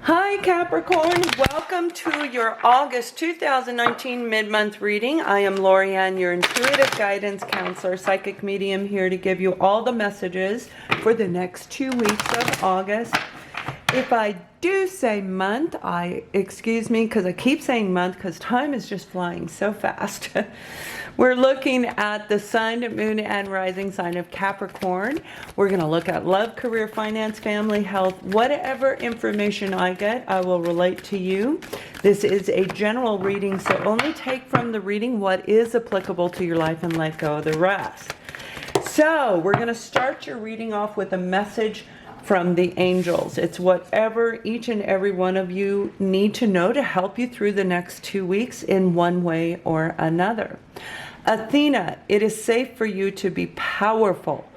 Hi Capricorn, welcome to your August 2019 mid-month reading. I am Lorianne, your intuitive guidance counselor, psychic medium, here to give you all the messages for the next 2 weeks of August. If I do say month, excuse me, because I keep saying month because time is just flying so fast. We're looking at the sun, moon, and rising sign of Capricorn. We're going to look at love, career, finance, family, health. Whatever information I get, I will relate to you. This is a general reading, so only take from the reading what is applicable to your life and let go of the rest. So we're going to start your reading off with a message from the angels. It's whatever each and every one of you need to know to help you through the next 2 weeks in one way or another. Athena, it is safe for you to be powerful.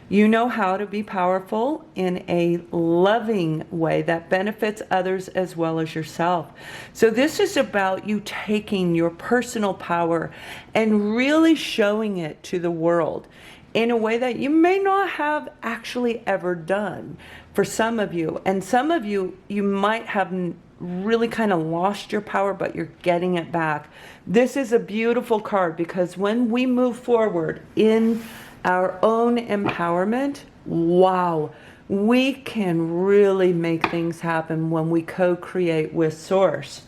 You know how to be powerful in a loving way that benefits others as well as yourself. So this is about you taking your personal power and really showing it to the world in a way that you may not have actually ever done for some of you. And some of you, you might have really kind of lost your power, but you're getting it back. This is a beautiful card because when we move forward in our own empowerment, wow, we can really make things happen when we co-create with Source.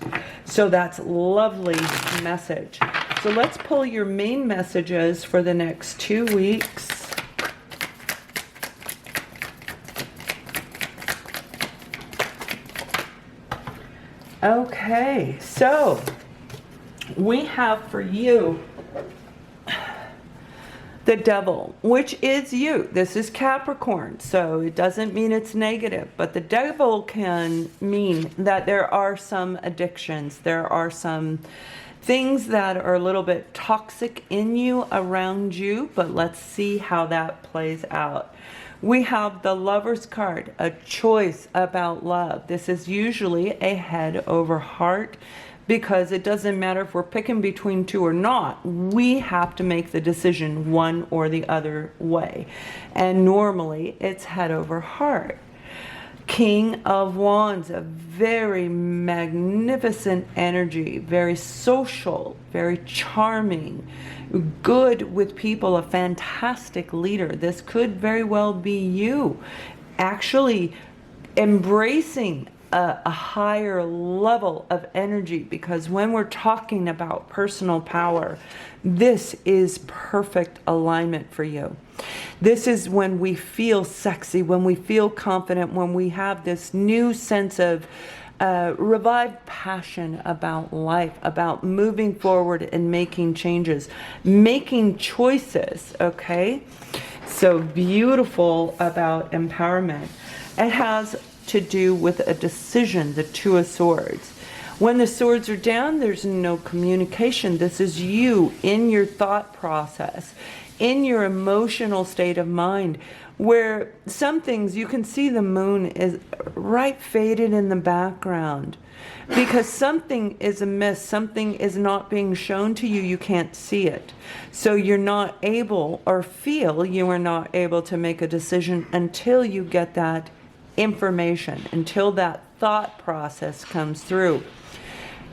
So that's a lovely message. So let's pull your main messages for the next 2 weeks. Okay, so we have for you the devil, which is you. This is Capricorn, so it doesn't mean it's negative, but the devil can mean that there are some addictions, there are some things that are a little bit toxic in you, around you, but let's see how that plays out. We have the Lover's card, a choice about love. This is usually a head over heart because it doesn't matter if we're picking between two or not. We have to make the decision one or the other way. And normally it's head over heart. King of Wands, a very magnificent energy, very social, very charming, good with people, a fantastic leader. This could very well be you actually embracing a higher level of energy, because when we're talking about personal power, this is perfect alignment for you. This is when we feel sexy, when we feel confident, when we have this new sense of revived passion about life, about moving forward and making changes, making choices, okay? So beautiful about empowerment. It has to do with a decision, the Two of Swords. When the swords are down, there's no communication. This is you in your thought process, in your emotional state of mind, where some things you can see the moon is right faded in the background because something is amiss, something is not being shown to you, you can't see it. So you're not able, or feel you are not able to make a decision until you get that information, until that thought process comes through.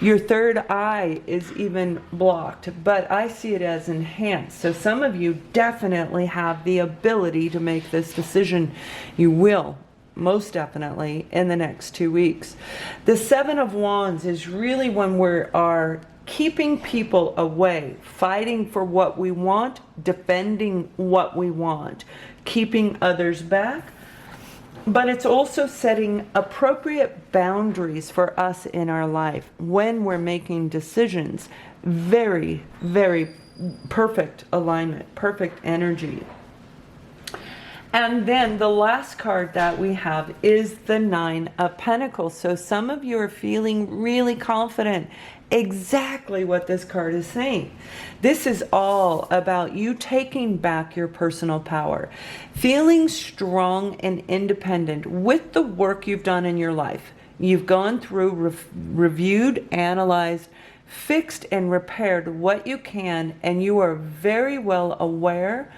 Your third eye is even blocked, but I see it as enhanced. So some of you definitely have the ability to make this decision. You will, most definitely, in the next 2 weeks. The Seven of Wands is really when we are keeping people away, fighting for what we want, defending what we want, keeping others back. But it's also setting appropriate boundaries for us in our life when we're making decisions. Very, very perfect alignment, perfect energy. And then the last card that we have is the Nine of Pentacles. So some of you are feeling really confident. Exactly what this card is saying. This is all about you taking back your personal power, feeling strong and independent with the work you've done in your life. You've gone through, reviewed, analyzed, fixed, and repaired what you can, and you are very well aware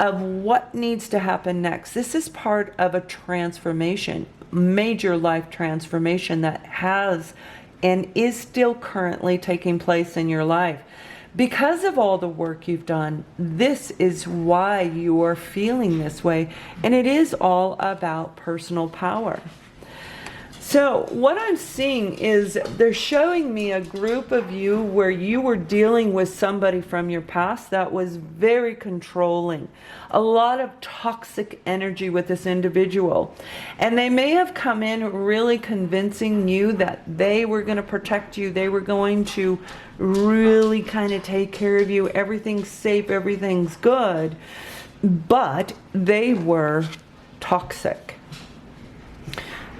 of what needs to happen next. This is part of a transformation, major life transformation that has and is still currently taking place in your life. Because of all the work you've done, this is why you are feeling this way, and it is all about personal power. So what I'm seeing is they're showing me a group of you where you were dealing with somebody from your past that was very controlling. A lot of toxic energy with this individual. And they may have come in really convincing you that they were going to protect you. They were going to really kind of take care of you. Everything's safe, everything's good. But they were toxic.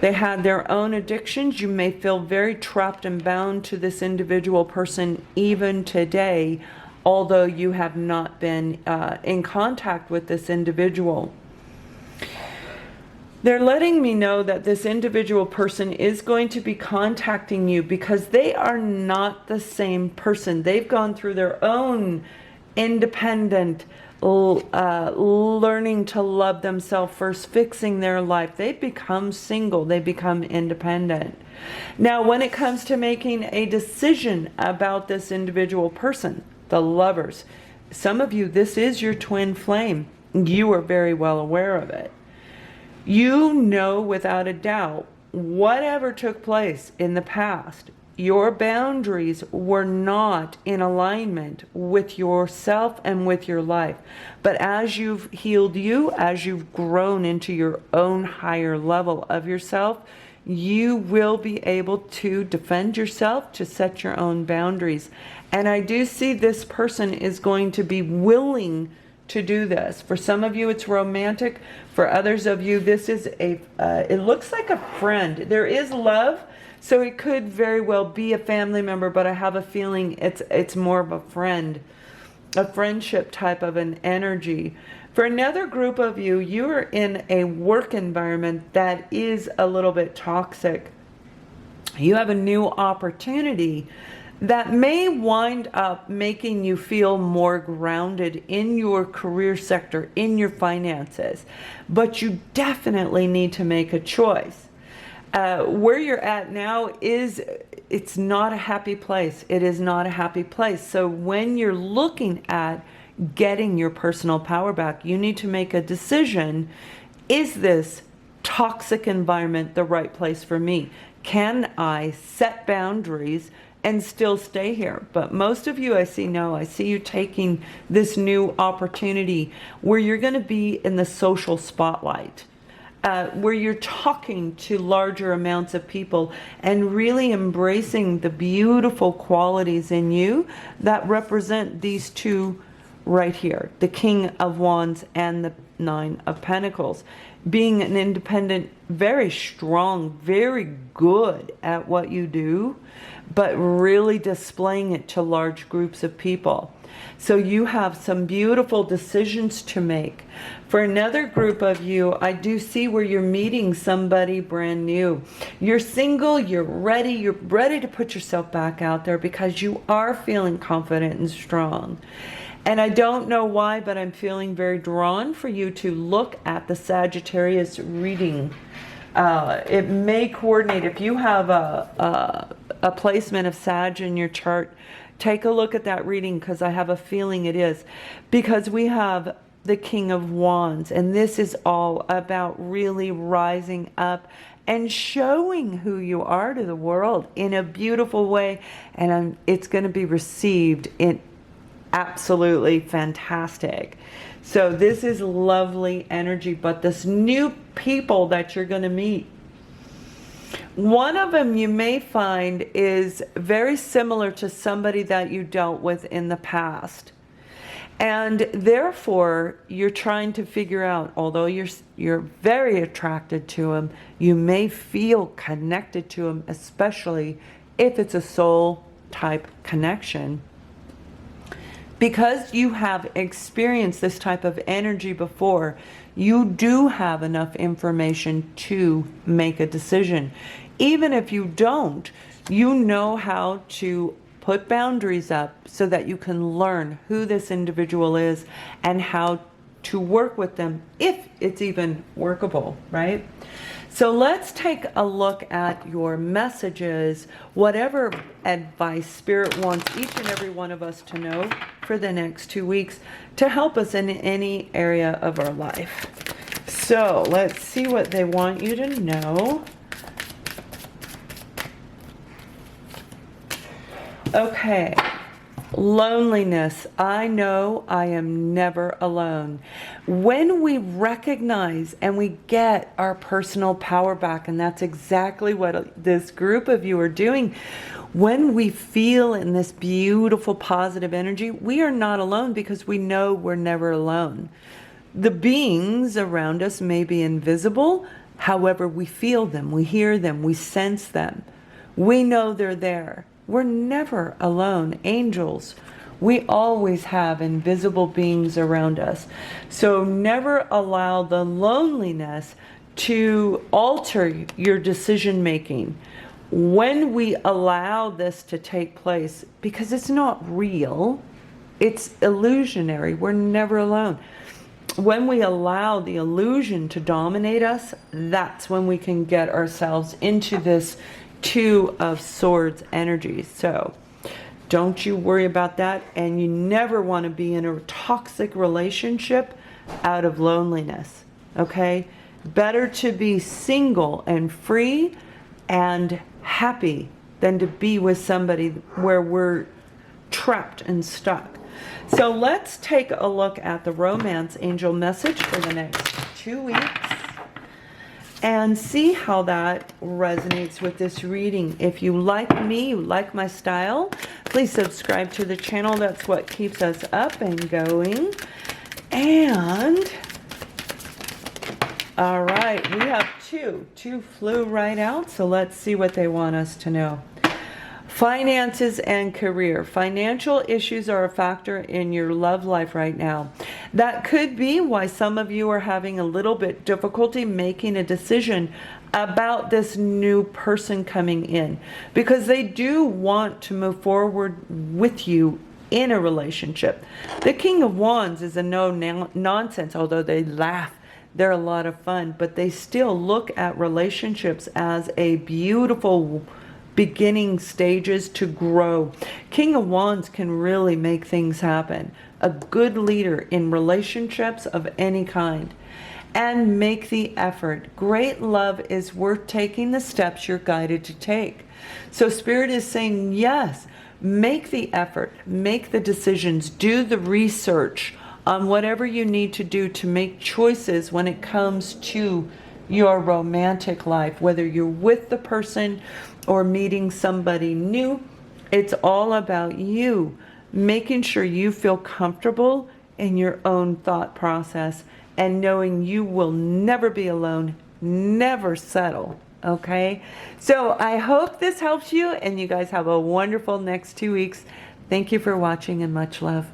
They had their own addictions. You may feel very trapped and bound to this individual person even today, although you have not been in contact with this individual. They're letting me know that this individual person is going to be contacting you because they are not the same person. They've gone through their own independent learning to love themselves first, fixing their life. They become single. They become independent. Now, when it comes to making a decision about this individual person, the lovers, some of you, this is your twin flame. You are very well aware of it. You know without a doubt, whatever took place in the past, your boundaries were not in alignment with yourself and with your life. But as you've healed you, as you've grown into your own higher level of yourself, you will be able to defend yourself, to set your own boundaries. And I do see this person is going to be willing to do this. For some of you, it's romantic. For others of you, this is it looks like a friend. There is love. So it could very well be a family member, but I have a feeling it's more of a friend, a friendship type of an energy. For another group of you, you are in a work environment that is a little bit toxic. You have a new opportunity that may wind up making you feel more grounded in your career sector, in your finances, but you definitely need to make a choice. Where you're at now it's not a happy place. It is not a happy place. So when you're looking at getting your personal power back, you need to make a decision. Is this toxic environment the right place for me? Can I set boundaries and still stay here? But most of you, I see no. I see you taking this new opportunity where you're going to be in the social spotlight. Where you're talking to larger amounts of people and really embracing the beautiful qualities in you that represent these two right here, the King of Wands and the Nine of Pentacles. Being an independent, very strong, very good at what you do, but really displaying it to large groups of people. So you have some beautiful decisions to make. For another group of you, I do see where you're meeting somebody brand new. You're single, you're ready to put yourself back out there because you are feeling confident and strong. And I don't know why, but I'm feeling very drawn for you to look at the Sagittarius reading. It may coordinate. If you have a placement of Sag in your chart, take a look at that reading because I have a feeling it is. Because we have the King of Wands, and this is all about really rising up and showing who you are to the world in a beautiful way. And it's going to be received in absolutely fantastic. So this is lovely energy, but this new people that you're going to meet, one of them you may find is very similar to somebody that you dealt with in the past. And therefore, you're trying to figure out, although you're very attracted to him, you may feel connected to him, especially if it's a soul type connection. Because you have experienced this type of energy before, you do have enough information to make a decision. Even if you don't, you know how to put boundaries up so that you can learn who this individual is and how to work with them if it's even workable, right? So let's take a look at your messages, whatever advice Spirit wants each and every one of us to know for the next 2 weeks to help us in any area of our life. So let's see what they want you to know. Okay. Loneliness. I know I am never alone. When we recognize and we get our personal power back, and that's exactly what this group of you are doing, when we feel in this beautiful positive energy, we are not alone because we know we're never alone. The beings around us may be invisible, however we feel them, we hear them, we sense them. We know they're there. We're never alone. Angels, we always have invisible beings around us. So never allow the loneliness to alter your decision making. When we allow this to take place, because it's not real, it's illusionary, we're never alone. When we allow the illusion to dominate us, that's when we can get ourselves into this Two of Swords energy. So don't you worry about that. And you never want to be in a toxic relationship out of loneliness. Okay? Better to be single and free and happy than to be with somebody where we're trapped and stuck. So let's take a look at the romance angel message for the next 2 weeks and see how that resonates with this reading. If you like me, you like my style, please subscribe to the channel. That's what keeps us up and going. And all right, we have two flew right out, so let's see what they want us to know. Finances and career. Financial issues are a factor in your love life right now. That could be why some of you are having a little bit difficulty making a decision about this new person coming in, because they do want to move forward with you in a relationship. The King of Wands is a no-nonsense, although they laugh. They're a lot of fun, but they still look at relationships as a beautiful beginning stages to grow. King of Wands can really make things happen. A good leader in relationships of any kind. And make the effort. Great love is worth taking the steps you're guided to take. So Spirit is saying, yes, make the effort, make the decisions, do the research on whatever you need to do to make choices when it comes to your romantic life, whether you're with the person or meeting somebody new. It's all about you making sure you feel comfortable in your own thought process and knowing you will never be alone, never settle. Okay, so I hope this helps you, and you guys have a wonderful next 2 weeks. Thank you for watching, and much love.